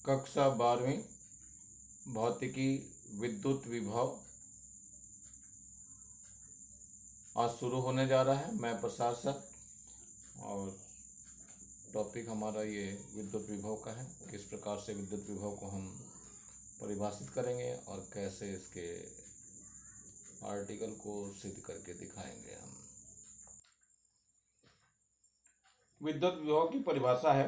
कक्षा 12वीं भौतिकी विद्युत विभव आज शुरू होने जा रहा है। मैं प्रशासक और टॉपिक हमारा ये विद्युत विभव का है। किस प्रकार से विद्युत विभव को हम परिभाषित करेंगे और कैसे इसके आर्टिकल को सिद्ध करके दिखाएंगे हम। विद्युत विभव की परिभाषा है,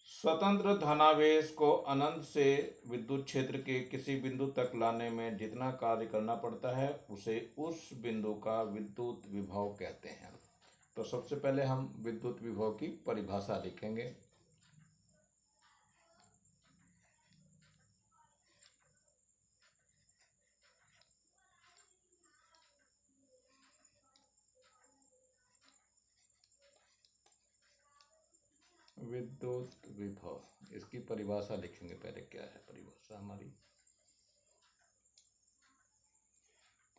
स्वतंत्र धनावेश को अनंत से विद्युत क्षेत्र के किसी बिंदु तक लाने में जितना कार्य करना पड़ता है उसे उस बिंदु का विद्युत विभव कहते हैं। तो सबसे पहले हम विद्युत विभव की परिभाषा लिखेंगे। विद्युत विभव, इसकी परिभाषा लिखेंगे। पहले क्या है परिभाषा हमारी?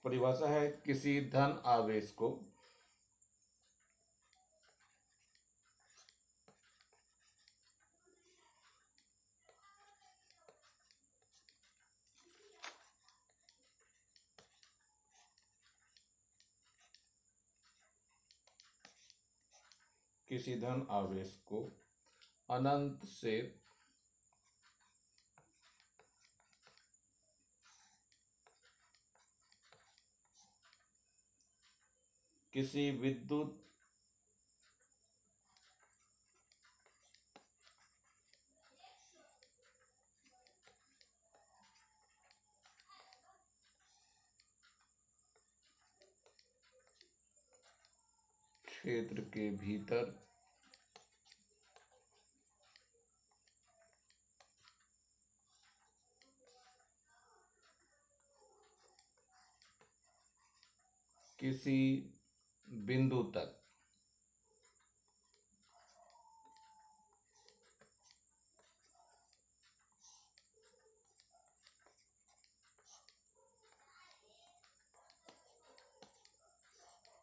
परिभाषा है, किसी धन आवेश को अनंत से किसी विद्युत क्षेत्र के भीतर किसी बिंदु तक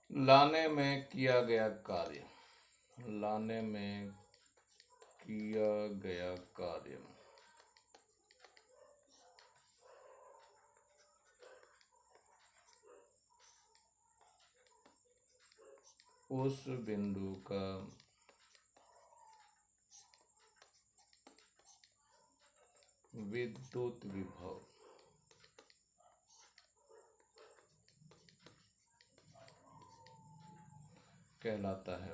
लाने में किया गया कार्य उस बिंदु का विद्युत विभव कहलाता है।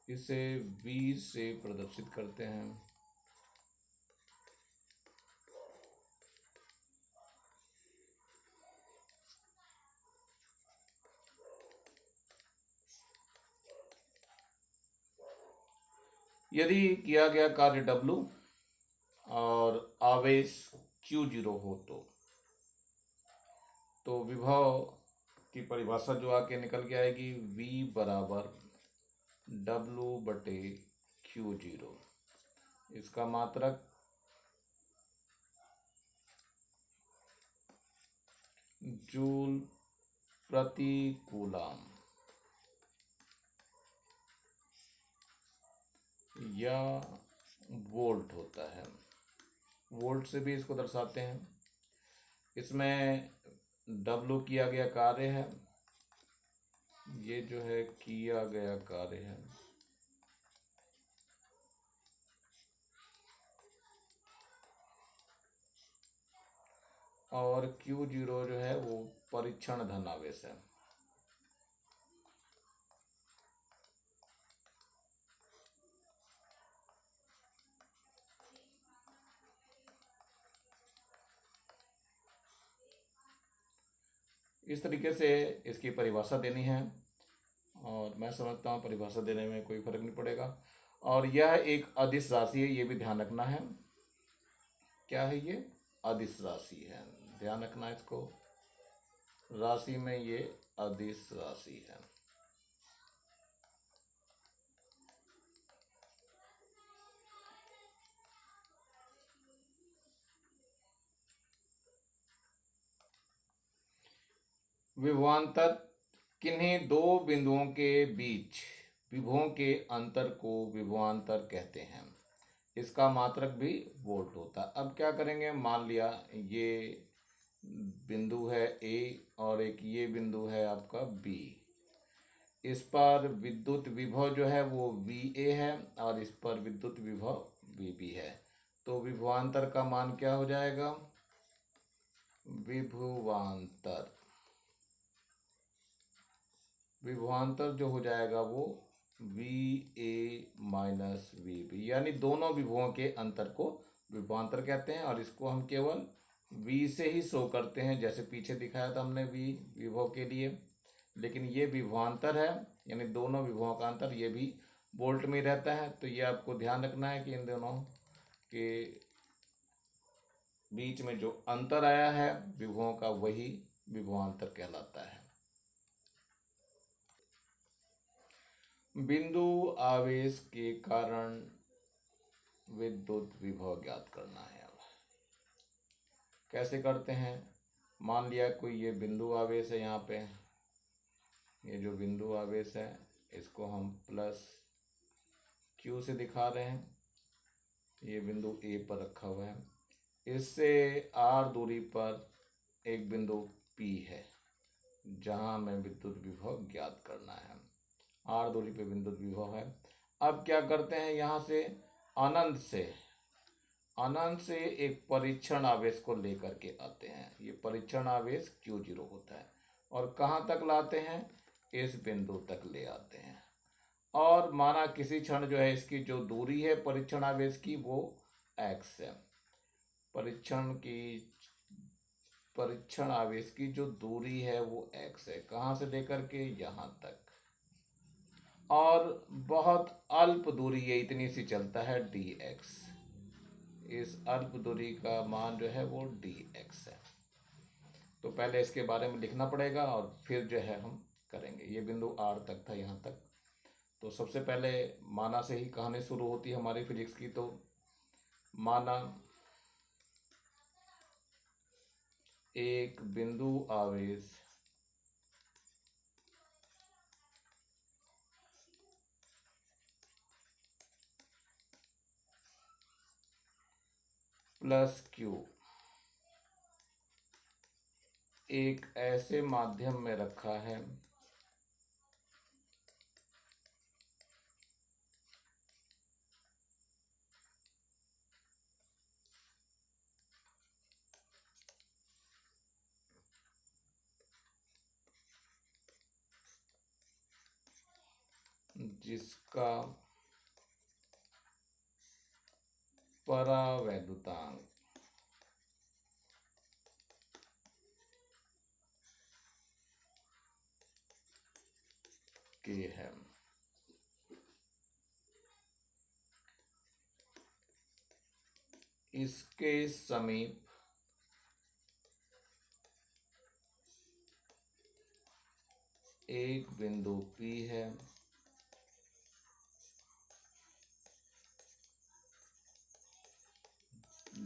इसे V से प्रदर्शित करते हैं। यदि किया गया कार्य W और आवेश Q0 हो तो विभव की परिभाषा जो आके निकल के आएगी, V बराबर W/Q0। इसका मात्रक जूल प्रति कूलम या वोल्ट होता है। वोल्ट से भी इसको दर्शाते हैं। इसमें W किया गया कार्य है, ये जो है किया गया कार्य है, और Q0 जो है वो परीक्षण धनावेश है। इस तरीके से इसकी परिभाषा देनी है और मैं समझता हूँ परिभाषा देने में कोई फर्क नहीं पड़ेगा। और यह एक अदिश राशि है, ये भी ध्यान रखना है। क्या है ये? अदिश राशि है, ध्यान रखना इसको। राशि में ये अदिश राशि है। विभवांतर किन्हीं दो बिंदुओं के बीच विभवों के अंतर को विभवांतर कहते हैं। इसका मात्रक भी वोल्ट होता है। अब क्या करेंगे, मान लिया ये बिंदु है ए और एक ये बिंदु है आपका बी। इस पर विद्युत विभव जो है वो वी ए है और इस पर विद्युत विभव वी बी है। तो विभवांतर का मान क्या हो जाएगा, विभवांतर विभवांतर जो हो जाएगा वो V A minus V B, यानी दोनों विभवों के अंतर को विभवांतर कहते हैं। और इसको हम केवल वी से ही शो करते हैं, जैसे पीछे दिखाया था हमने वी विभव के लिए। लेकिन ये विभवांतर है, यानी दोनों विभवों का अंतर, ये भी वोल्ट में रहता है। तो ये आपको ध्यान रखना है कि इन दोनों के बीच में जो अंतर आया है विभवों का, वही विभवांतर कहलाता है। बिंदु आवेश के कारण विद्युत विभव ज्ञात करना है। अब कैसे करते हैं, मान लिया कोई ये बिंदु आवेश है, यहाँ पे ये जो बिंदु आवेश है इसको हम प्लस क्यू से दिखा रहे हैं। ये बिंदु ए पर रखा हुआ है, इससे आर दूरी पर एक बिंदु पी है जहाँ हमें विद्युत विभव ज्ञात करना है। आर दूरी पे विद्युत विभव है। अब क्या करते हैं, यहाँ से अनंत से एक परीक्षण आवेश को लेकर के आते हैं। ये परीक्षण आवेश Q0 होता है और कहाँ तक लाते हैं, इस बिंदु तक ले आते हैं। और माना किसी क्षण जो है इसकी जो दूरी है परीक्षण आवेश की वो x है। परीक्षण आवेश की जो दूरी है वो x है, कहाँ से लेकर के यहाँ तक। और बहुत अल्प दूरी ये इतनी सी चलता है dx। इस अल्प दूरी का मान जो है वो dx है। तो पहले इसके बारे में लिखना पड़ेगा और फिर जो है हम करेंगे। ये बिंदु r तक था, यहाँ तक। तो सबसे पहले माना से ही कहानी शुरू होती है हमारी फिजिक्स की। तो माना एक बिंदु आवेश प्लस क्यू एक ऐसे माध्यम में रखा है जिसका परावैद्युतांक के है। इसके समीप एक बिंदु P है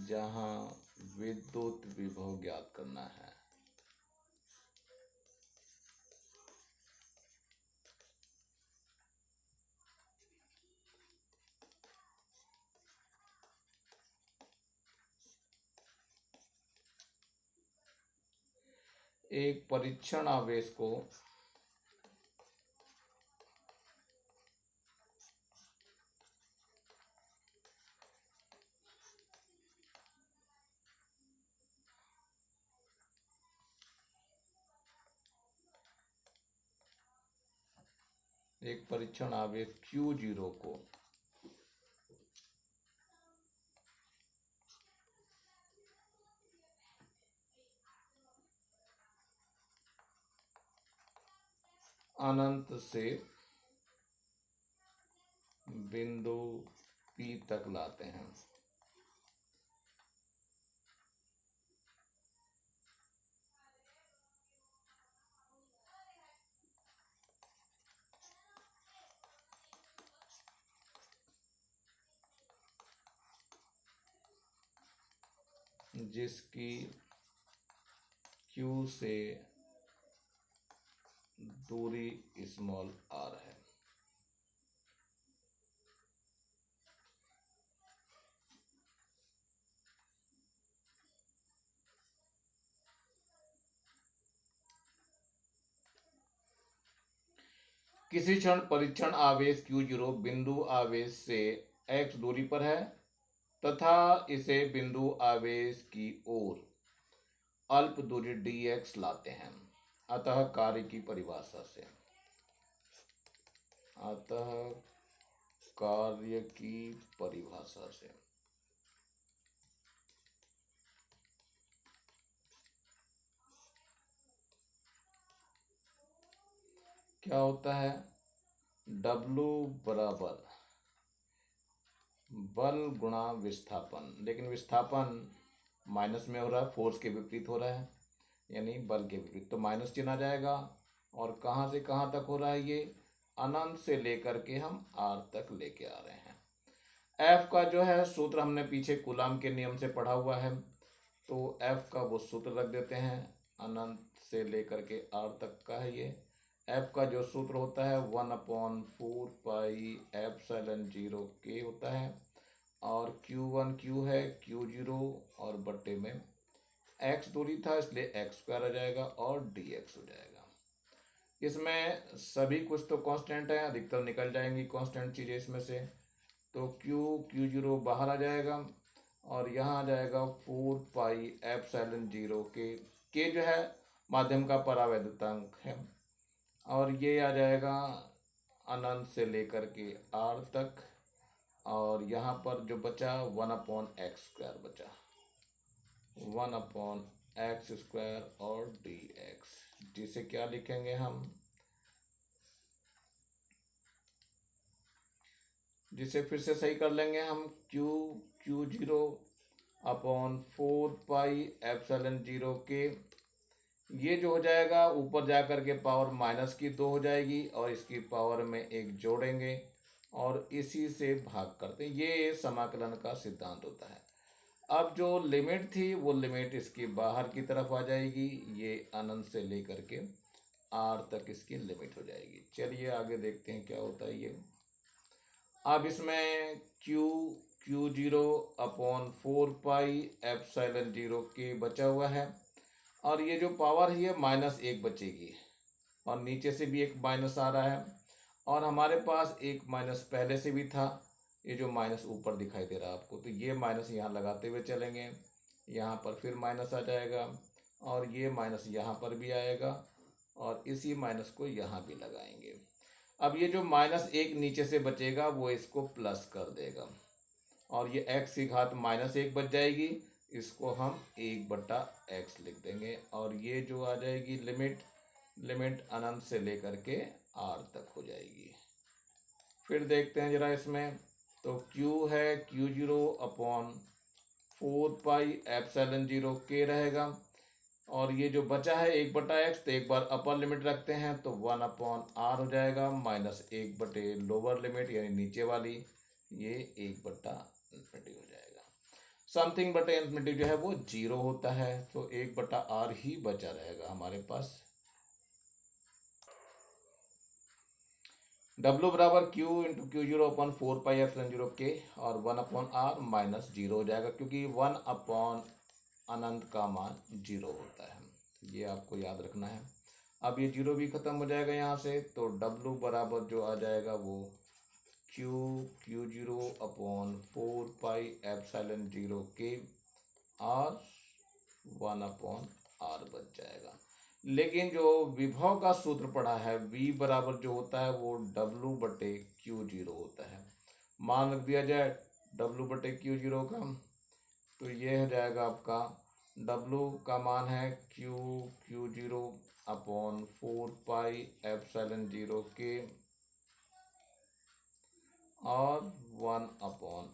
जहां विद्युत विभव ज्ञात करना है। एक परीक्षण आवेश को Q0 को अनंत से बिंदु P तक लाते हैं। जिसकी Q से दूरी स्मॉल आर है। किसी क्षण परीक्षण आवेश Q0 बिंदु आवेश से x दूरी पर है तथा इसे बिंदु आवेश की ओर अल्प दूरी dx लाते हैं। अतः कार्य की परिभाषा से क्या होता है, W बराबर बल गुणा विस्थापन, लेकिन विस्थापन माइनस में हो रहा है, फोर्स के विपरीत हो रहा है, यानी बल के विपरीत, तो माइनस चिन्ह आ जाएगा। और कहाँ से कहाँ तक हो रहा है ये, अनंत से लेकर के हम r तक लेके आ रहे हैं। F का जो है सूत्र हमने पीछे कूलाम के नियम से पढ़ा हुआ है, तो F का वो सूत्र रख देते हैं, अनंत से लेकर के r तक का है ये। F का जो सूत्र होता है 1/4 पाई एप्सिलॉन 0 k होता है, और Q1 Q है, Q0 और बट्टे में x दूरी था इसलिए x² आ जाएगा और dx हो जाएगा। इसमें सभी कुछ तो कांस्टेंट है, अधिकतर निकल जाएंगी कांस्टेंट चीज़ें इसमें से, तो Q0 बाहर आ जाएगा और यहाँ आ जाएगा 4 पाई एप्सिलॉन 0 k जो है माध्यम का परावैद्युतांक है, और ये आ जाएगा अनंत से लेकर के r तक, और यहाँ पर जो बचा 1/x² बचा, 1/x² और dx, जिसे क्या लिखेंगे हम, जिसे फिर से सही कर लेंगे हम, Q0/4 पाई एप्सिलॉन 0 k, ये जो हो जाएगा ऊपर जा कर के पावर -2 हो जाएगी और इसकी पावर में 1 जोड़ेंगे और इसी से भाग करते हैं। ये समाकलन का सिद्धांत होता है। अब जो लिमिट थी वो लिमिट इसकी बाहर की तरफ आ जाएगी, ये अनंत से लेकर के r तक इसकी लिमिट हो जाएगी। चलिए आगे देखते हैं क्या होता है ये। अब इसमें Q0/4 पाई एप्सिलॉन 0 k बचा हुआ है, और ये जो पावर है ये -1 बचेगी, और नीचे से भी एक माइनस आ रहा है, और हमारे पास एक माइनस पहले से भी था, ये जो माइनस ऊपर दिखाई दे रहा है आपको, तो ये माइनस यहाँ लगाते हुए चलेंगे, यहाँ पर फिर माइनस आ जाएगा, और ये माइनस यहाँ पर भी आएगा, और इसी माइनस को यहाँ भी लगाएंगे। अब ये जो -1 नीचे से बचेगा वो इसको प्लस कर देगा, और ये x की घात -1 बच जाएगी, इसको हम 1/x लिख देंगे, और ये जो आ जाएगी लिमिट अनंत से लेकर के r तक हो जाएगी। फिर देखते हैं जरा इसमें, तो Q है Q0/4 पाई एप्सिलॉन 0 k रहेगा, और ये जो बचा है 1/x, तो एक बार अपर लिमिट रखते हैं तो 1/r हो जाएगा, -1 बटे लोअर लिमिट यानी नीचे वाली, ये 1/इंफिनिटी हो जाएगा। समथिंग बटे इंफिनिटी जो है वो 0 होता है, तो 1/r ही बचा रहेगा हमारे पास। W बराबर Q × Q0/4 pi epsilon 0 k और 1/r -0 हो जाएगा, क्योंकि 1/ अनंत का मान 0 होता है, ये आपको याद रखना है। अब ये 0 भी खत्म हो जाएगा यहाँ से, तो W बराबर जो आ जाएगा वो Q0/4 पाई एप्सिलॉन 0 k और 1/r बच जाएगा। लेकिन जो विभव का सूत्र पढ़ा है V बराबर जो होता है वो W/Q0 होता है। मान रख दिया जाए W/Q0 का, तो ये हो जाएगा आपका W का मान है Q0/4 पाई एप्सिलॉन 0 k और 1/r,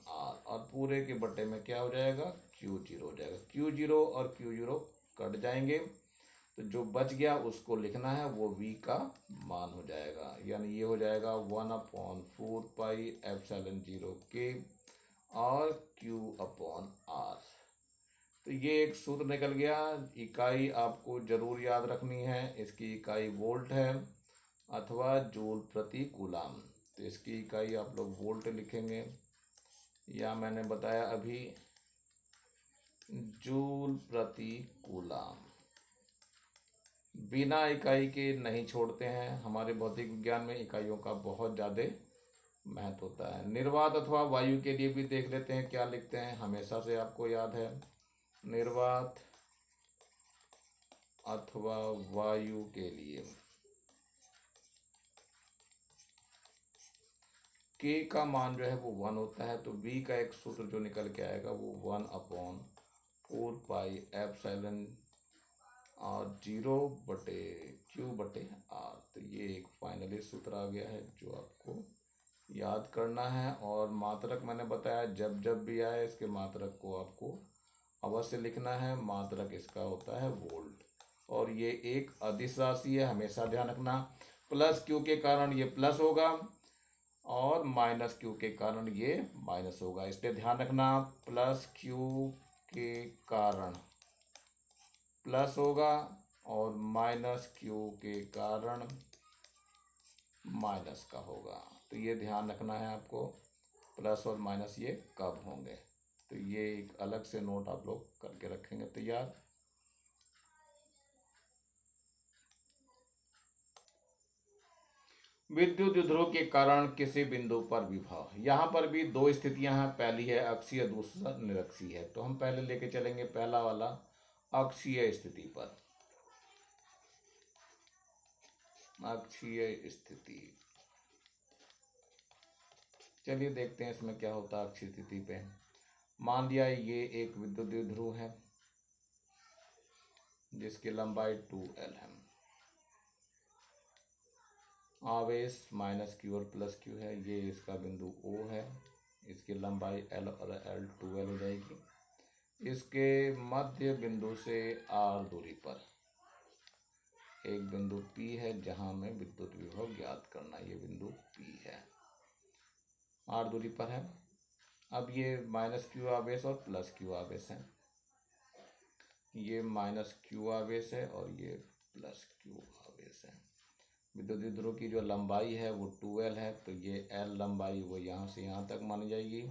और पूरे के बटे में क्या हो जाएगा, Q0 हो जाएगा। Q0 और Q0 कट जाएंगे, तो जो बच गया उसको लिखना है, वो V का मान हो जाएगा, यानी ये हो जाएगा 1/4 पाई एप्सिलॉन 0 k और Q/r। तो ये एक सूत्र निकल गया। इकाई आपको जरूर याद रखनी है, इसकी इकाई वोल्ट है, अथवा जूल प्रति कूलाम। तो इसकी इकाई आप लोग वोल्ट लिखेंगे, या मैंने बताया अभी जूल प्रति कूलाम। बिना इकाई के नहीं छोड़ते हैं। हमारे भौतिक विज्ञान में इकाइयों का बहुत ज़्यादा महत्व होता है। निर्वात अथवा वायु के लिए भी देख लेते हैं क्या लिखते हैं। हमेशा से आपको याद है, निर्वात अथवा वायु के लिए के का मान जो है वो 1 होता है। तो बी का एक सूत्र जो निकल के आएगा वो 1/4 पाई एप्सिलॉन और 0/Q/R। तो ये एक फाइनली सूत्र आ गया है जो आपको याद करना है। और मात्रक मैंने बताया, जब जब भी आए इसके मात्रक को आपको अवश्य लिखना है। मात्रक इसका होता है वोल्ट, और ये एक अदिश राशि है, हमेशा ध्यान रखना। प्लस क्यू के कारण ये प्लस होगा और माइनस क्यू के कारण ये माइनस होगा, इसलिए ध्यान रखना। प्लस क्यू के कारण प्लस होगा और माइनस क्यू के कारण माइनस का होगा। तो ये ध्यान रखना है आपको, प्लस और माइनस ये कब होंगे। तो ये एक अलग से नोट आप लोग करके रखेंगे तैयार। विद्युत ध्रुव के कारण किसी बिंदु पर विभव। यहाँ पर भी दो स्थितियां हैं, पहली है अक्षीय, दूसरा निरक्षीय है। तो हम पहले लेके चलेंगे पहला वाला अक्षीय स्थिति पर। अक्षीय स्थिति, चलिए देखते हैं इसमें क्या होता है अक्षीय स्थिति पे। मान लिया ये एक विद्युत ध्रुव है जिसकी लंबाई 2L है। आवेश -Q और +Q है। ये इसका बिंदु O है, इसकी लंबाई L और L 2L हो जाएगी। इसके मध्य बिंदु से R दूरी पर एक बिंदु P है जहां में विद्युत विभव ज्ञात करना। ये बिंदु P है, R दूरी पर है। अब ये -Q आवेश और +Q आवेश है। ये -Q आवेश है और ये +Q आवेश है। विद्युत ध्रुव की जो लंबाई है वो 2L है, तो ये L लंबाई वो यहाँ से यहाँ तक मानी जाएगी,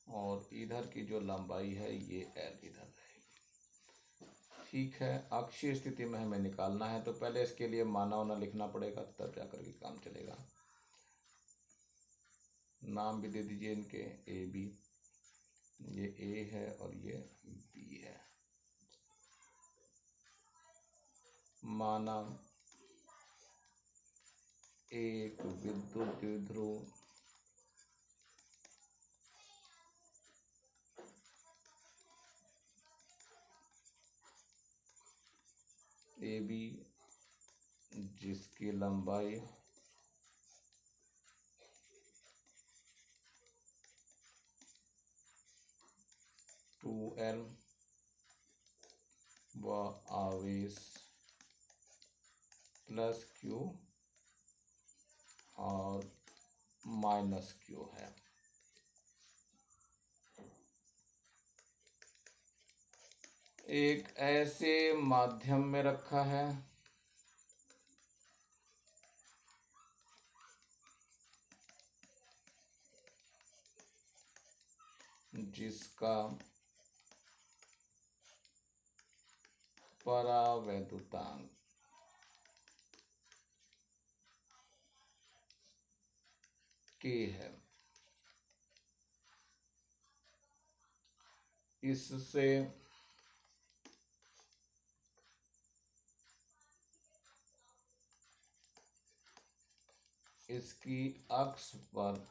और इधर की जो लंबाई है ये L इधर रहेगी। ठीक है, अक्षीय स्थिति में हमें निकालना है, तो पहले इसके लिए माना होना लिखना पड़ेगा, तब जाकर के काम चलेगा। नाम भी दे दीजिए इनके, AB, ये A है और ये B है। माना एक विद्युत ध्रुव AB जिसकी लंबाई (2L) व आवेश +Q और -Q है। एक ऐसे माध्यम में रखा है जिसका परावैद्युतांक K है। इससे इसकी अक्ष पर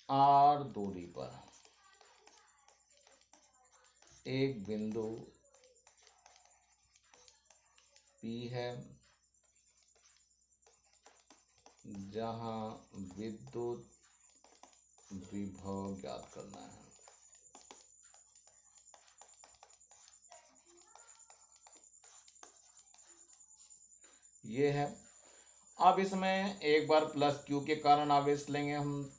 R दूरी पर एक बिंदु P है जहां विद्युत विभव ज्ञात करना है। ये है, अब इसमें एक बार प्लस क्यू के कारण आवेश लेंगे हम,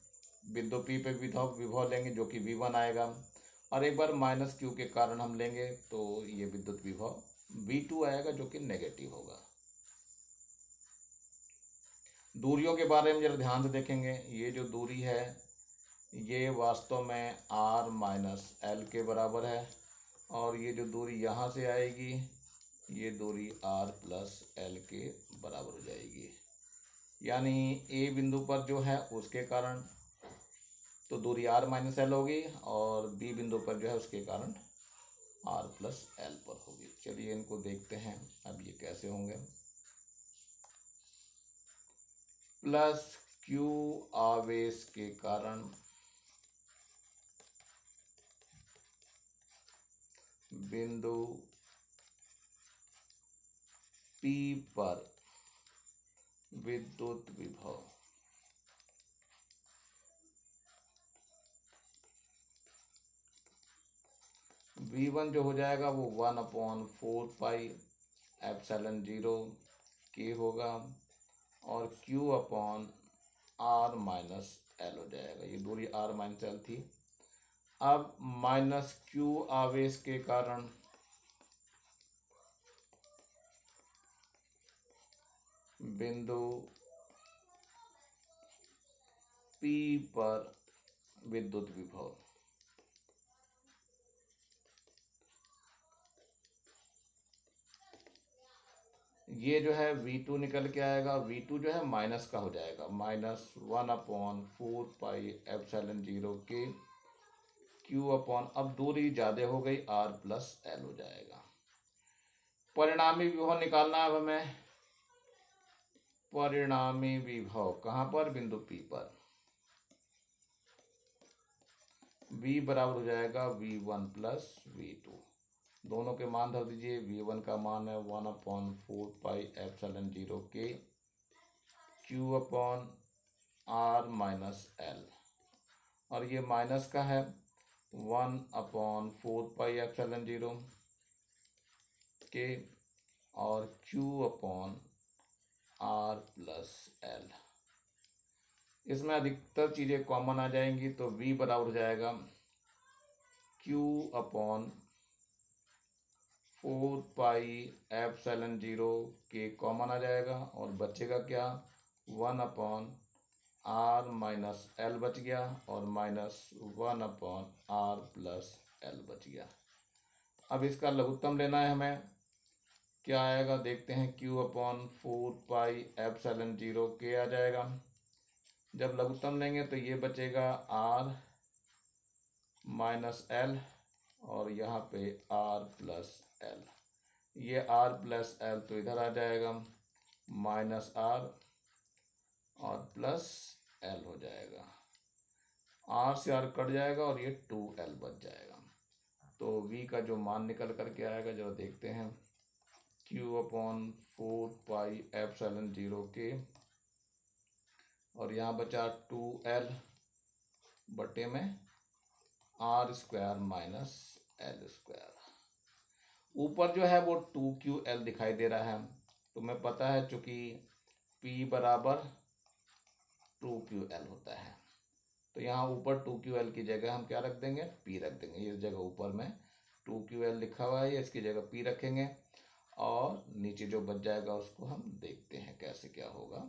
बिंदु पी पे विभव विभव लेंगे जो कि V1 आएगा, और एक बार माइनस क्यू के कारण हम लेंगे तो ये विद्युत विभव V2 आएगा जो कि नेगेटिव होगा। दूरियों के बारे में जरा ध्यान से देखेंगे। ये जो दूरी है ये वास्तव में r माइनस एल के बराबर है, और ये जो दूरी यहाँ से आएगी ये दूरी r प्लस एल के बराबर हो जाएगी। यानी ए बिंदु पर जो है उसके कारण तो दूरी r माइनस एल होगी, और बी बिंदु पर जो है उसके कारण r प्लस एल पर होगी। चलिए इनको देखते हैं अब ये कैसे होंगे। प्लस क्यू आवेश के कारण बिंदु P पर विद्युत विभव V1 जो हो जाएगा वो 1/4πε0 के होगा, और Q/r माइनस एल हो जाएगा। ये दूरी r माइनस एल थी। अब माइनस क्यू आवेश के कारण बिंदु P पर विद्युत विभव ये जो है V2 निकल के आएगा। V2 जो है माइनस का हो जाएगा, -1/4πε0 के Q/, अब दूरी ज़्यादा हो गई, r प्लस एल हो जाएगा। परिणामी विभव निकालना है अब हमें। परिणामी विभव कहाँ पर? बिंदु P पर। V बराबर हो जाएगा V1 प्लस V2। दोनों के मान धर दीजिए। V1 का मान है 1/4πε0 के Q/r माइनस एल, और ये माइनस का है 1/4πε0 के और Q/r प्लस एल। इसमें अधिकतर चीज़ें कॉमन आ जाएंगी, तो V बराबर हो जाएगा Q/4πε0 के कॉमन आ जाएगा, और बचेगा क्या? 1/r माइनस एल बच गया, और -1/r प्लस एल बच गया। अब इसका लघुत्तम लेना है हमें। क्या आएगा देखते हैं। Q/4πε0 के आ जाएगा। जब लघुत्तम लेंगे तो ये बचेगा r माइनस एल, और यहाँ पे r प्लस एल। ये r प्लस एल तो इधर आ जाएगा, माइनस r और प्लस एल हो जाएगा। r से r कट जाएगा और ये 2l बच जाएगा। तो v का जो मान निकल करके आएगा जरा देखते हैं। Q/4πε0 के, और यहाँ बचा 2l बटे में r² माइनस l²। ऊपर जो है वो 2ql दिखाई दे रहा है, तो मैं पता है चूंकि P बराबर 2ql होता है, तो यहाँ ऊपर 2ql की जगह हम क्या रख देंगे? P रख देंगे। इस जगह ऊपर में 2ql लिखा हुआ है, इसकी जगह P रखेंगे, और नीचे जो बच जाएगा उसको हम देखते हैं कैसे क्या होगा।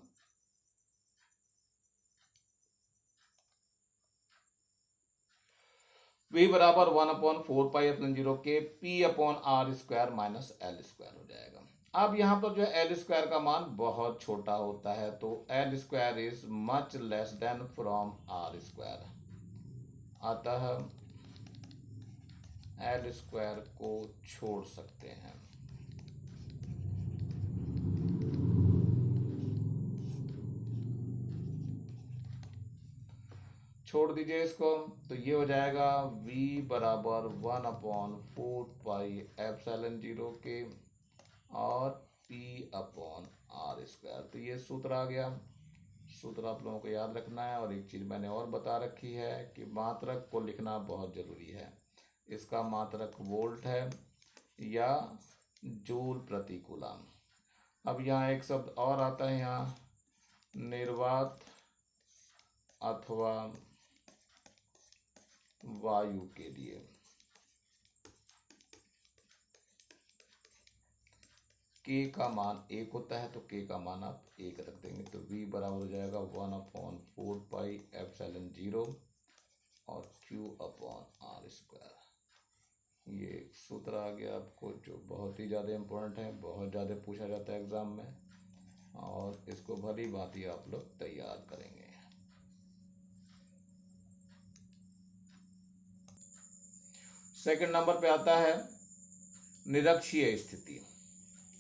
V बराबर 1/4πε0 के P/r² माइनस l² हो जाएगा। अब यहाँ पर जो है l² का मान बहुत छोटा होता है, तो l² is much less than from r², अतः l² को छोड़ सकते हैं। छोड़ दीजिए इसको, तो ये हो जाएगा V बराबर 1/4πε0 के और P/r²। तो ये सूत्र आ गया। सूत्र आप लोगों को याद रखना है। और एक चीज़ मैंने और बता रखी है कि मात्रक को लिखना बहुत ज़रूरी है। इसका मात्रक वोल्ट है या जूल प्रति कूलम। अब यहाँ एक शब्द और आता है, यहाँ निर्वात अथवा वायु के लिए के का मान 1 होता है, तो के का मान आप 1 रख देंगे, तो v बराबर हो जाएगा 1/4 पाई एप्सिलॉन 0 और q/r²। ये एक सूत्र आ गया आपको, जो बहुत ही ज़्यादा इम्पोर्टेंट है, बहुत ज़्यादा पूछा जाता है एग्ज़ाम में, और इसको भली भांति आप लोग तैयार करेंगे। सेकंड नंबर पे आता है निरक्षीय स्थिति।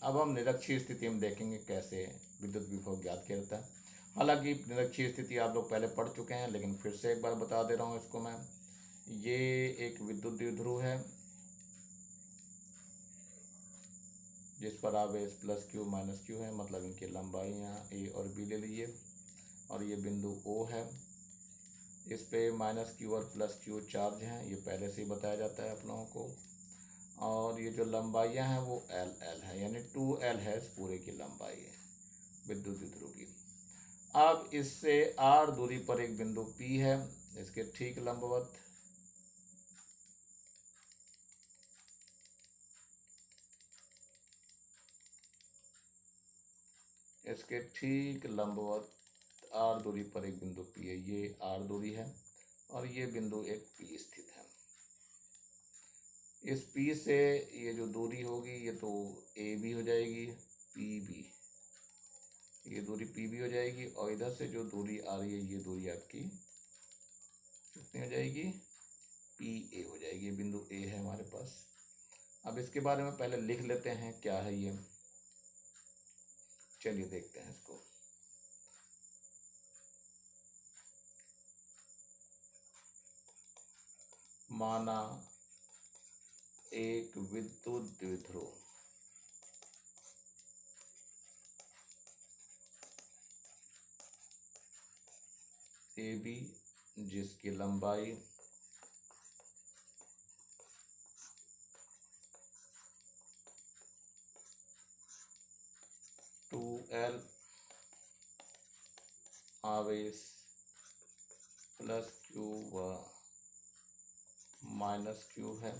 अब हम निरक्षीय स्थिति में देखेंगे कैसे विद्युत विभव ज्ञात किया जाता है। हालांकि निरक्षीय स्थिति आप लोग पहले पढ़ चुके हैं, लेकिन फिर से एक बार बता दे रहा हूँ इसको मैं। ये एक विद्युत द्विध्रुव है जिस पर आवेश प्लस क्यू माइनस क्यू है, मतलब इनकी लंबाई यहाँ ए और बी ले लीजिए, और ये बिंदु ओ है। इस पे माइनस क्यू और प्लस क्यू चार्ज हैं, ये पहले से ही बताया जाता है आप लोगों को। और ये जो लंबाइयाँ हैं वो एल एल है, यानी 2L है इस पूरे की लंबाई है विद्युत द्विध्रुव की। अब इससे r दूरी पर एक बिंदु P है, इसके ठीक लंबवत r दूरी पर एक बिंदु P है, ये r दूरी है, और ये बिंदु एक P स्थित है। इस P से ये जो दूरी होगी ये तो AB हो जाएगी, PB, ये दूरी PB हो जाएगी, और इधर से जो दूरी आ रही है ये दूरी आपकी कितनी हो जाएगी, PA हो जाएगी। ये बिंदु A है हमारे पास। अब इसके बारे में पहले लिख लेते हैं क्या है ये, चलिए देखते हैं इसको। माना एक विद्युत द्विध्रुव AB जिसकी लंबाई L आवेश प्लस क्यू व माइनस क्यू है,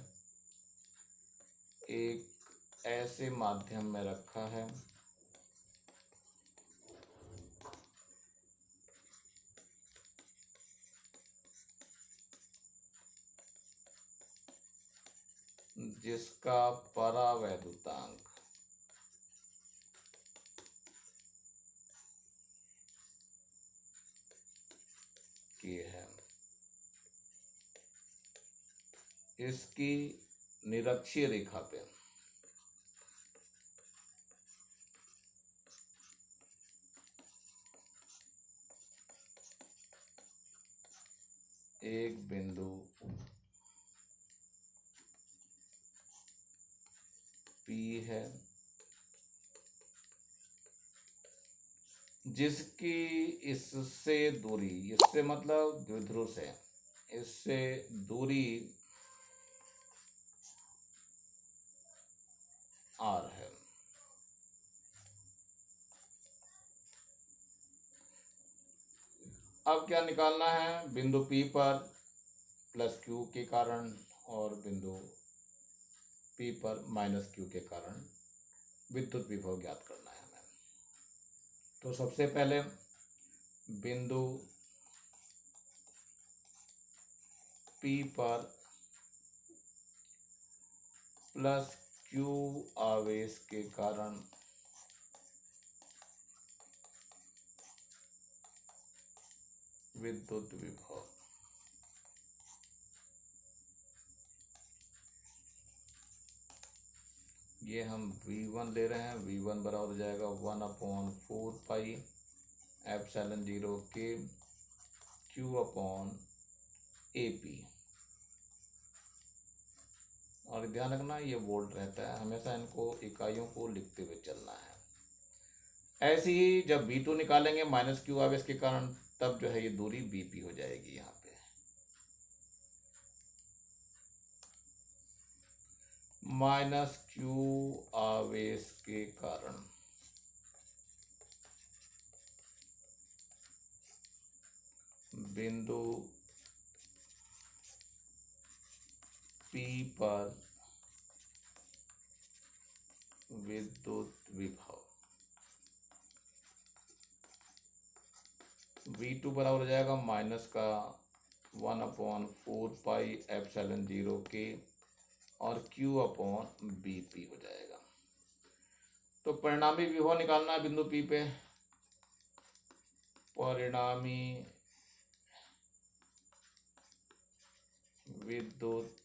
एक ऐसे माध्यम में रखा है जिसका परावैद्युतांक के है। इसकी निरक्षीय रेखा पे एक बिंदु P है जिसकी इससे दूरी, इससे मतलब द्विध्रुव से, इससे दूरी r है। अब क्या निकालना है, बिंदु P पर प्लस क्यू के कारण और बिंदु P पर माइनस क्यू के कारण विद्युत विभव ज्ञात करना है हमें। तो सबसे पहले बिंदु P पर प्लस क्यू आवेश के कारण विद्युत विभव, ये हम V1 ले रहे हैं। V1 बराबर हो जाएगा 1/4 पाई एप्सिलॉन 0 के Q/AP। और ध्यान रखना ये वोल्ट रहता है, हमेशा इनको इकाइयों को लिखते हुए चलना है। ऐसे ही जब V2 निकालेंगे माइनस क्यू आवेश के कारण, तब जो है ये दूरी BP हो जाएगी। यहाँ पे माइनस क्यू आवेश के कारण बिंदु P पर विद्युत विभव V2 बराबर हो जाएगा माइनस का 1/4πε0K और Q/BP हो जाएगा। तो परिणामी विभव निकालना है बिंदु P पे। परिणामी विद्युत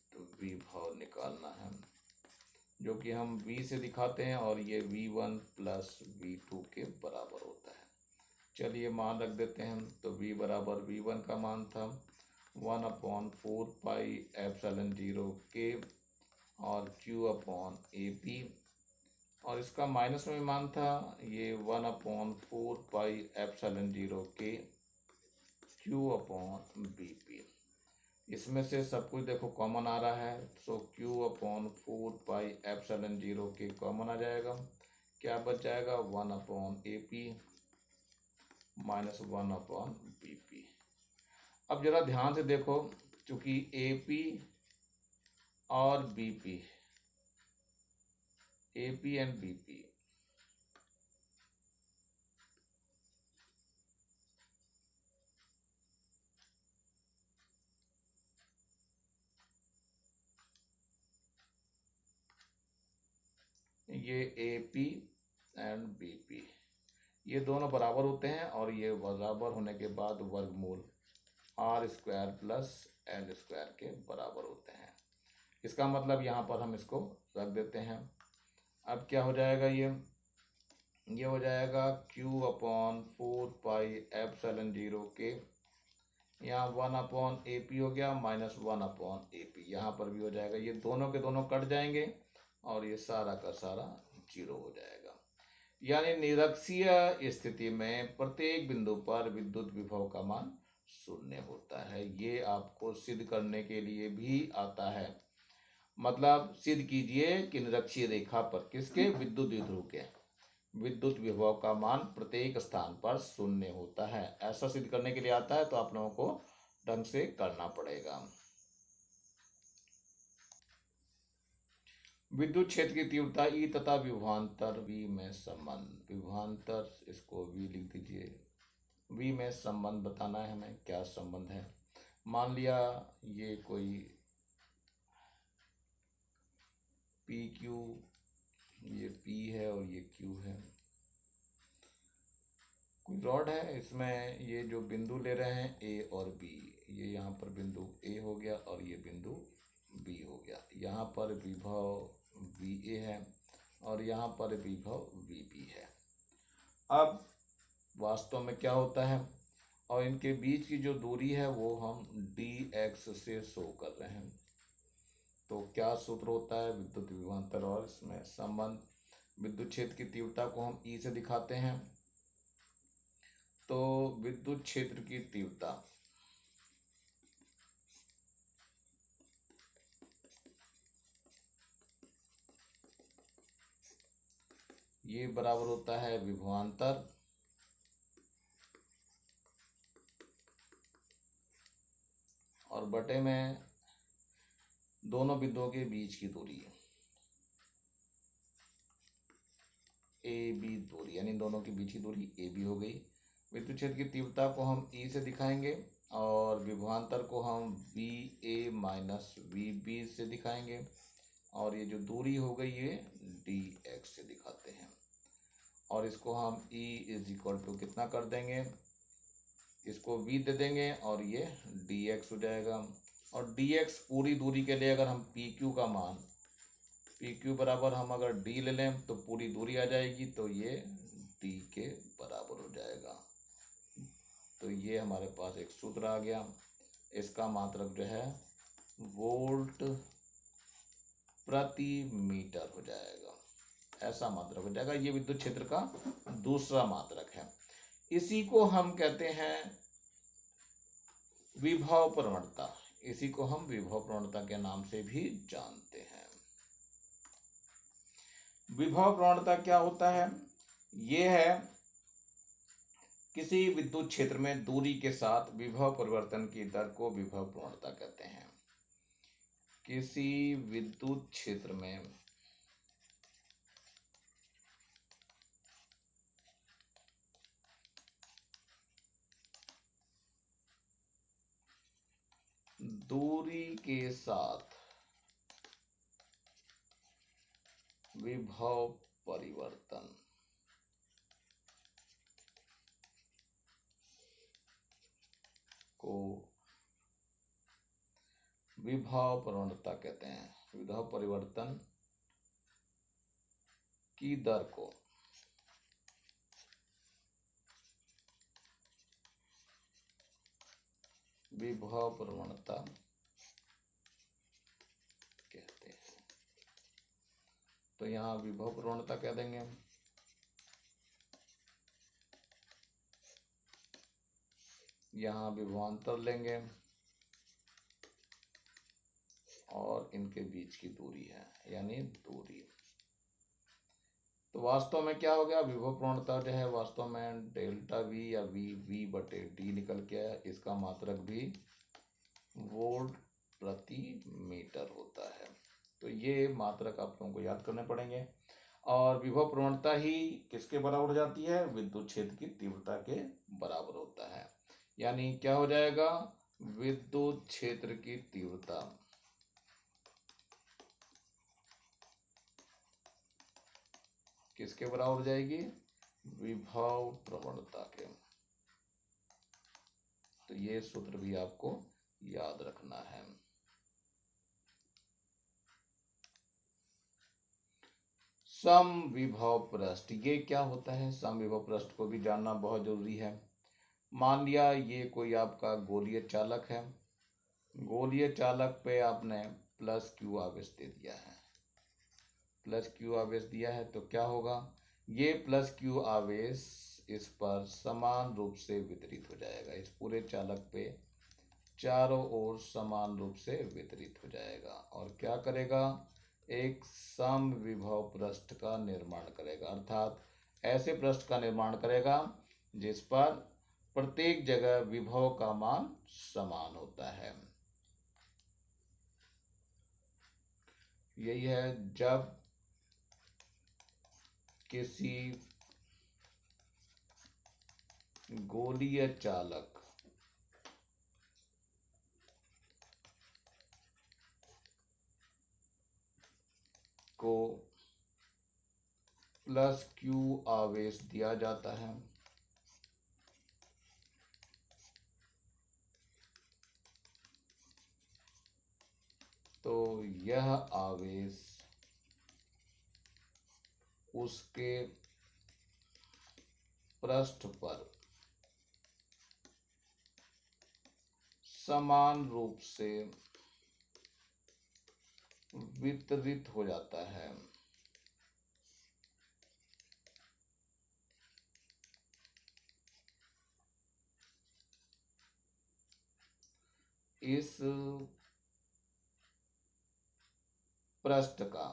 विभव निकालना है, जो कि हम V से दिखाते हैं और ये V1 प्लस V2 के बराबर होता है। चलिए मान रख देते हैं। तो V बराबर V1 का मान था 1/4πε0K और Q/AP, और इसका माइनस में मान था ये 1/4πε0K Q/BP। इसमें से सब कुछ देखो कॉमन आ रहा है, सो Q/4πε0K कॉमन आ जाएगा। क्या बच जाएगा? 1/AP minus 1/BP। अब जरा ध्यान से देखो, चूंकि AP और BP, AP एंड BP ये AP एंड BP ये दोनों बराबर होते हैं, और ये बराबर होने के बाद वर्गमूल R² प्लस L² के बराबर होते हैं। इसका मतलब यहाँ पर हम इसको रख देते हैं। अब क्या हो जाएगा? ये हो जाएगा Q/4πε0K, यहाँ 1/AP हो गया माइनस 1/AP, यहाँ पर भी हो जाएगा। ये दोनों के दोनों कट जाएंगे और ये सारा का सारा 0 हो जाएगा। यानी निरक्षीय स्थिति में प्रत्येक बिंदु पर विद्युत विभव का मान 0 होता है। ये आपको सिद्ध करने के लिए भी आता है। मतलब सिद्ध कीजिए कि निरक्षीय रेखा पर किसके? विद्युत द्विध्रुव के विद्युत विभव का मान प्रत्येक स्थान पर 0 होता है। ऐसा सिद्ध करने के लिए आता है, तो आप लोगों को ढंग से करना पड़ेगा। विद्युत क्षेत्र की तीव्रता E तथा विभवांतर V में संबंध। विभवांतर इसको V लिख दीजिए। V में संबंध बताना है हमें, क्या संबंध है। मान लिया ये कोई PQ, ये P है और ये Q है। कोई रॉड है, इसमें ये जो बिंदु ले रहे हैं A और B, ये यहाँ पर बिंदु A हो गया और ये बिंदु B हो गया। यहाँ पर विभव VA है और यहाँ पर विभव VB है। अब वास्तव में क्या होता है, और इनके बीच की जो दूरी है वो हम dx से शो कर रहे हैं। तो क्या सूत्र होता है? विद्युत विभवांतर और इसमें संबंध। विद्युत क्षेत्र की तीव्रता को हम E से दिखाते हैं। तो विद्युत क्षेत्र की तीव्रता ये बराबर होता है विभवांतर और बटे में दोनों बिंदुओं के बीच की दूरी AB दूरी, यानी दोनों के बीच की दूरी AB हो गई। विद्युत क्षेत्र की तीव्रता को हम E से दिखाएंगे और विभवांतर को हम VA माइनस VB से दिखाएंगे, और ये जो दूरी हो गई ये dx से दिखाते हैं। और इसको हम E = कितना कर देंगे? इसको V दे देंगे और ये dx हो जाएगा। और dx पूरी दूरी के लिए अगर हम PQ का मान, PQ बराबर हम अगर D ले लें तो पूरी दूरी आ जाएगी, तो ये D के बराबर हो जाएगा। तो ये हमारे पास एक सूत्र आ गया। इसका मात्रक जो है वोल्ट प्रति मीटर हो जाएगा, ऐसा मात्रक हो जाएगा। ये विद्युत क्षेत्र का दूसरा मात्रक है। इसी को हम कहते हैं विभव प्रवणता। इसी को हम विभव प्रवणता के नाम से भी जानते हैं। विभव प्रवणता क्या होता है? ये है किसी विद्युत क्षेत्र में दूरी के साथ विभव परिवर्तन की दर को विभव प्रवणता कहते हैं। किसी विद्युत क्षेत्र में दूरी के साथ विभव परिवर्तन को विभव प्रवणता कहते हैं। विभव परिवर्तन की दर को विभव प्रवणता कहते हैं। तो यहाँ विभव प्रवणता कह देंगे हम। यहाँ विभवांतर लेंगे और इनके बीच की दूरी है, यानी दूरी। तो वास्तव में क्या हो गया, विभव प्रवणता जो है वास्तव में डेल्टा वी या वी बटे डी निकल के आया। इसका मात्रक भी वोल्ट प्रति मीटर होता है। तो ये मात्रक आप लोगों को याद करने पड़ेंगे। और विभव प्रवणता ही किसके बराबर हो जाती है, विद्युत क्षेत्र की तीव्रता के बराबर होता है। यानी क्या हो जाएगा, विद्युत क्षेत्र की तीव्रता किसके बराबर हो जाएगी, विभव प्रवणता के। तो ये सूत्र भी आपको याद रखना है। समविभव पृष्ठ, ये क्या होता है, समविभव पृष्ठ को भी जानना बहुत जरूरी है। मान लिया ये कोई आपका गोलीय चालक है। गोलीय चालक पे आपने प्लस क्यू आवेश दे दिया है। प्लस क्यू आवेश दिया है तो क्या होगा, ये प्लस क्यू आवेश इस पर समान रूप से वितरित हो जाएगा। इस पूरे चालक पे चारों ओर समान रूप से वितरित हो जाएगा और क्या करेगा, एक समविभव पृष्ठ का निर्माण करेगा। अर्थात ऐसे पृष्ठ का निर्माण करेगा जिस पर प्रत्येक जगह विभव का मान समान होता है। यही है जब किसी गोलीय चालक को प्लस क्यू आवेश दिया जाता है तो यह आवेश उसके पृष्ठ पर समान रूप से वितरित हो जाता है। इस पृष्ठ का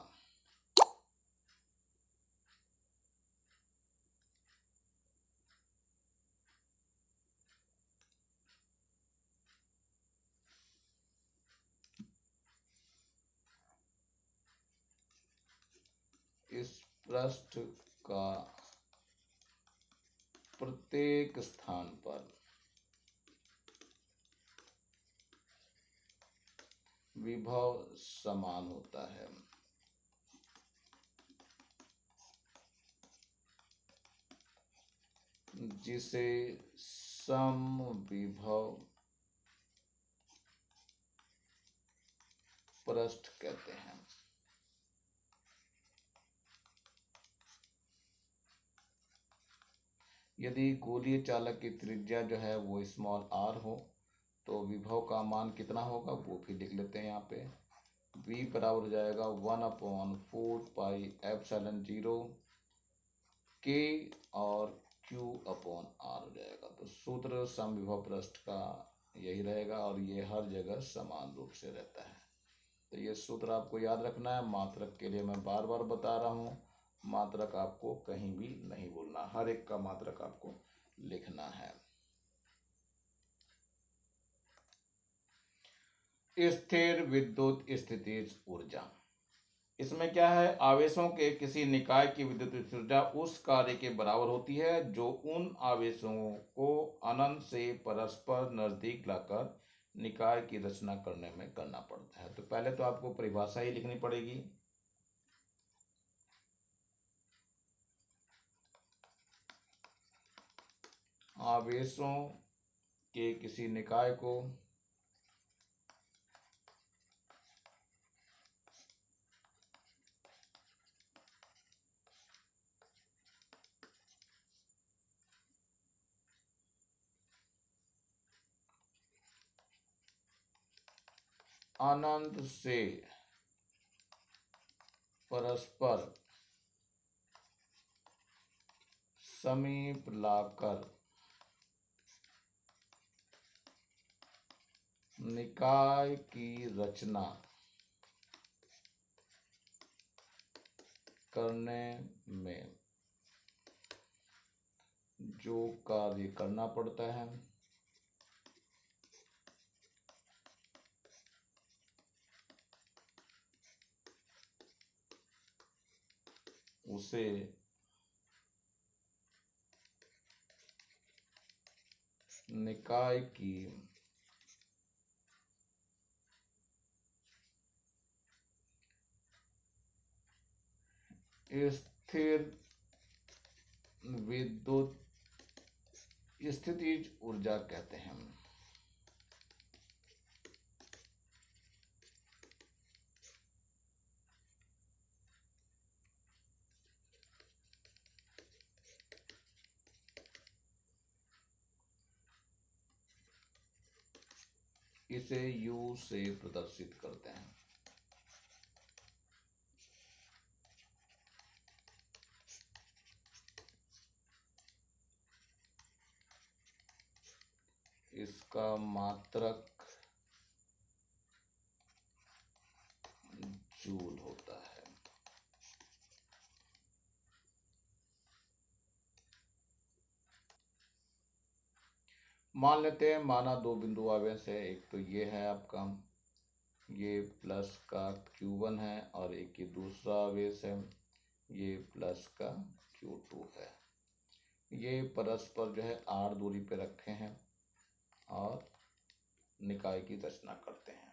इस पृष्ठ का प्रत्येक स्थान पर विभव समान होता है। जिसे समविभव पृष्ठ कहते हैं। यदि गोलीय चालक की त्रिज्या जो है वो स्मॉल आर हो तो विभव का मान कितना होगा वो भी लिख लेते हैं। यहाँ पे v बराबर हो जाएगा 1/4 पाई ε0 k और q अपॉन r हो जाएगा। तो सूत्र समविभव पृष्ठ का यही रहेगा और ये हर जगह समान रूप से रहता है। तो ये सूत्र आपको याद रखना है। मात्रक के लिए मैं बार बार बता रहा हूँ, मात्रक आपको कहीं भी नहीं भूलना, हर एक का मात्रक आपको लिखना है। स्थिर विद्युत स्थितिज ऊर्जा, इसमें क्या है, आवेशों के किसी निकाय की विद्युत ऊर्जा उस कार्य के बराबर होती है जो उन आवेशों को अनंत से परस्पर नजदीक लाकर निकाय की रचना करने में करना पड़ता है। तो पहले तो आपको परिभाषा ही लिखनी पड़ेगी। आवेशों के किसी निकाय को अनंत से परस्पर समीप लाकर निकाय की रचना करने में जो कार्य करना पड़ता है उसे निकाय की स्थिर विद्युत स्थितिज ऊर्जा कहते हैं। इसे U से प्रदर्शित करते हैं। इसका मात्रक जूल होता है। मान लेते हैं, माना दो बिंदु आवेश है, एक तो ये है आपका, ये प्लस का Q1 है, और एक ये दूसरा आवेश है, ये प्लस का Q2 है। ये परस्पर जो है R दूरी पे रखे हैं और निकाय की रचना करते हैं।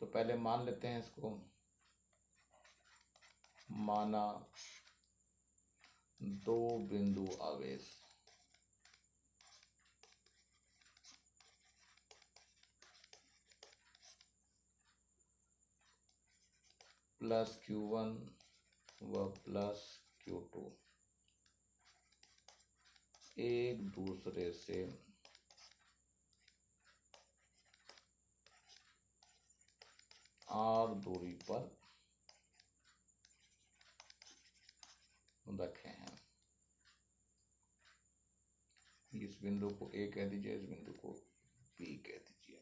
तो पहले मान लेते हैं इसको, माना दो बिंदु आवेश प्लस Q1 व प्लस Q2 एक दूसरे से R दूरी पर रखे हैं। इस बिंदु को A कह दीजिए, इस बिंदु को B कह दीजिए।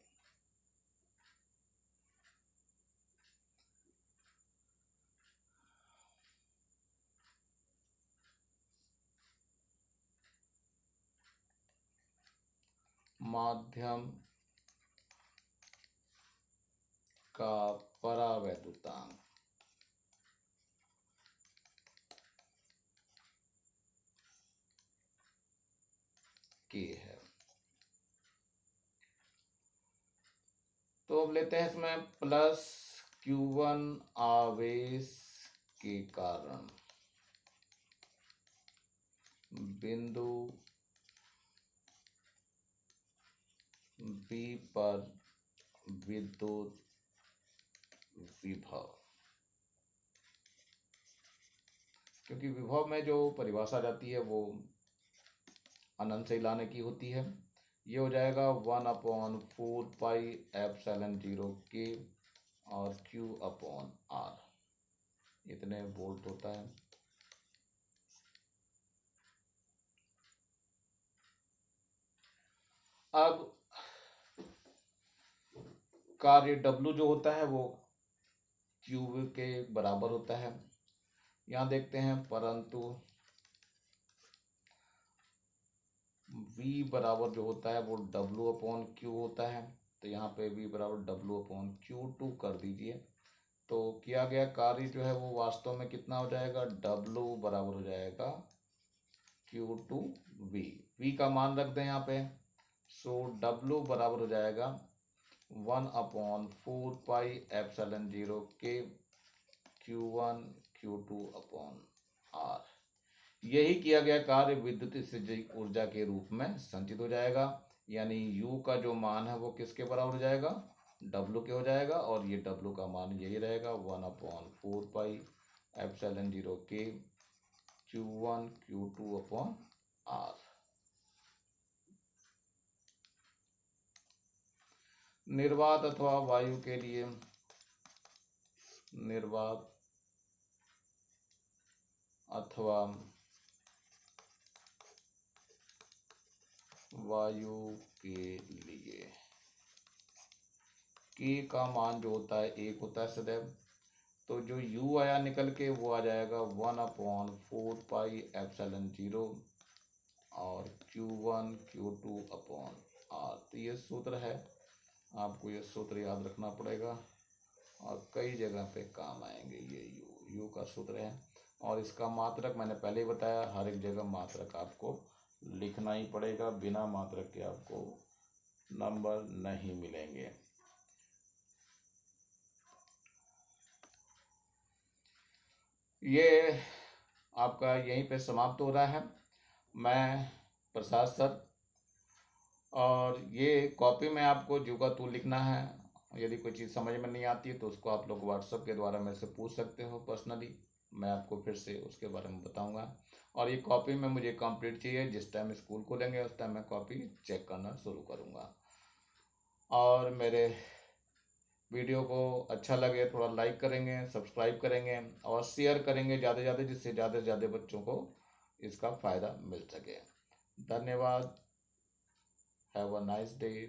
माध्यम का परावैद्युतांक K है। तो अब लेते हैं इसमें प्लस Q1 आवेश के कारण बिंदु B पर विद्युत विभव, क्योंकि विभव में जो परिभाषा जाती है वो अनंत से लाने की होती है। ये हो जाएगा 1/4πε0K और Q/R, इतने वोल्ट होता है। अब कार्य W जो होता है वो Q के बराबर होता है। यहाँ देखते हैं, परंतु v बराबर जो होता है वो W/Q होता है, तो यहाँ पे v बराबर W/Q2 कर दीजिए। तो किया गया कार्य जो है वो वास्तव में कितना हो जाएगा, W बराबर हो जाएगा Q2V। v का मान रख दें यहाँ पे, सो W बराबर हो जाएगा 1/4πε0 के Q1 Q2/R। यही किया गया कार्य विद्युत स्थितिज ऊर्जा के रूप में संचित हो जाएगा, यानी U का जो मान है वो किसके बराबर हो जाएगा, W के हो जाएगा, और ये W का मान यही रहेगा 1/4πε0 के Q1 Q2/R। निर्वात अथवा वायु के लिए, निर्वात अथवा वायु के लिए K का मान जो होता है 1 होता है सदैव, तो जो U आया निकल के वो आ जाएगा 1/4πε0 और Q1 Q2/R। तो ये सूत्र है, आपको ये सूत्र याद रखना पड़ेगा और कई जगह पे काम आएंगे। ये U का सूत्र है, और इसका मात्रक मैंने पहले ही बताया, हर एक जगह मात्रक आपको लिखना ही पड़ेगा, बिना मात्रक के आपको नंबर नहीं मिलेंगे। ये आपका यहीं पे समाप्त हो रहा है। मैं प्रसाद सर, और ये कॉपी में आपको जो का तू लिखना है। यदि कोई चीज़ समझ में नहीं आती है तो उसको आप लोग व्हाट्सएप के द्वारा मेरे से पूछ सकते हो पर्सनली, मैं आपको फिर से उसके बारे में बताऊंगा। और ये कॉपी में मुझे कंप्लीट चाहिए, जिस टाइम स्कूल खोलेंगे उस टाइम मैं कॉपी चेक करना शुरू करूँगा। और मेरे वीडियो को अच्छा लगे थोड़ा लाइक करेंगे, सब्सक्राइब करेंगे और शेयर करेंगे ज़्यादा से ज़्यादा, जिससे ज़्यादा से ज़्यादा बच्चों को इसका फ़ायदा मिल सके। धन्यवाद। Have a nice day.